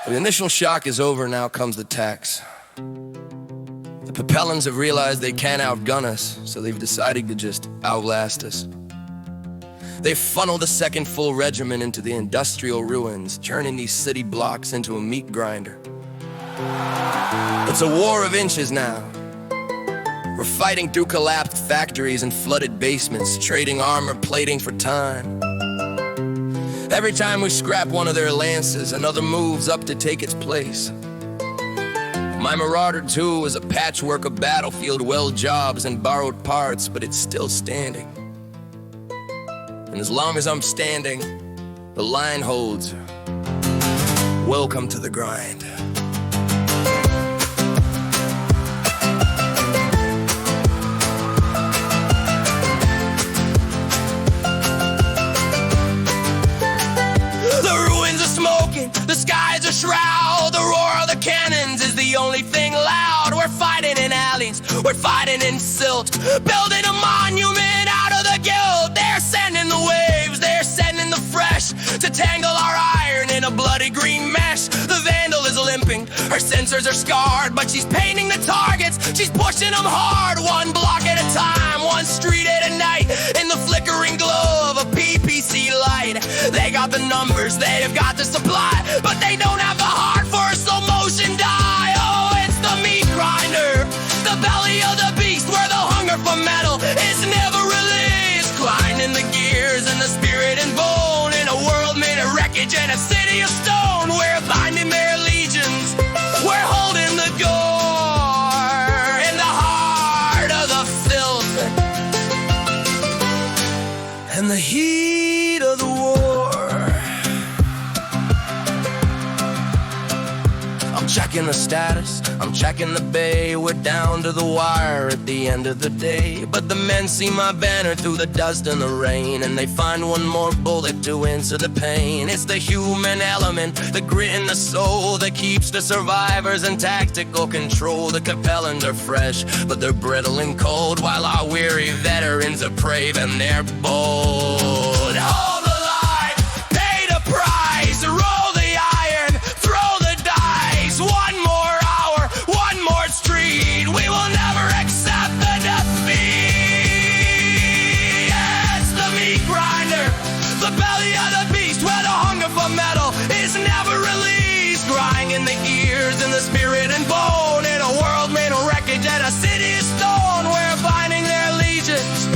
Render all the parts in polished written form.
The initial shock is over, now comes the tax. The Capellans have realized they can't outgun us, so they've decided to just outlast us. They've funneled a second full regiment into the industrial ruins, turning these city blocks into a meat grinder. It's a war of inches now. We're fighting through collapsed factories and flooded basements, trading armor plating for time. Every time we scrap one of their lances, another moves up to take its place. My Marauder 2 is a patchwork of battlefield weld jobs and borrowed parts, but it's still standing. And as long as I'm standing, the line holds. Welcome to the grind. The skies are shroud, the roar of the cannons is the only thing loud. We're fighting in alleys, we're fighting in silt, building a monument out of the guilt. They're sending the waves, they're sending the fresh, to tangle our iron in a bloody green mesh. The Vandal is limping, her sensors are scarred, but she's painting the targets, she's pushing them hard. One block at a time, one street at a night, in the flickering glow of a PPC light. They got the numbers, they've got the supply, but they don't have the heart for a slow motion die. Oh, it's the Meatgrinder, the belly of the beast, where the hunger for metal is never released. Grinding the gears and the spirit and bone, in a world made of wreckage and a city of stone. We're finding their legions, we're holding the door in the heart of the filth and the heat of the war. I'm checking the status, I'm checking the bay. We're down to the wire at the end of the day. But the men see my banner through the dust and the rain, and they find one more bullet to answer the pain. It's the human element, the grit and the soul, that keeps the survivors in tactical control. The Capellans are fresh, but they're brittle and cold, while our weary veterans are brave and they're bold. Hold the line, pay the price, roll the iron, throw the dice. One more hour, one more street, we will never accept the defeat. It's the Meatgrinder, the belly of the beast, where the hunger for metal is never released. Grinding the gears and the spirit and bone, in a world made of wreckage and a city of stone. We're finding their legions,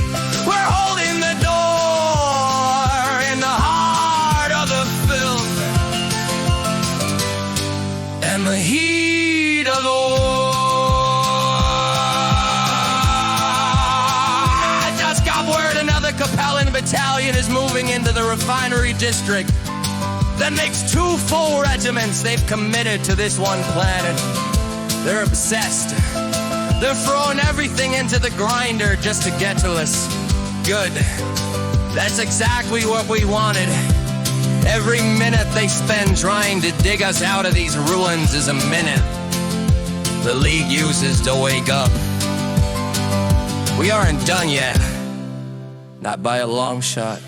we're holding the door in the heart of the filth and the heat of the war. I just got word another Capellan battalion is moving into the refinery district. That makes 2 full regiments. They've committed to this one planet. They're obsessed. They're throwing everything into the grinder just to get to us. Good. That's exactly what we wanted. Every minute they spend trying to dig us out of these ruins is a minute the League uses to wake up. We aren't done yet. Not by a long shot.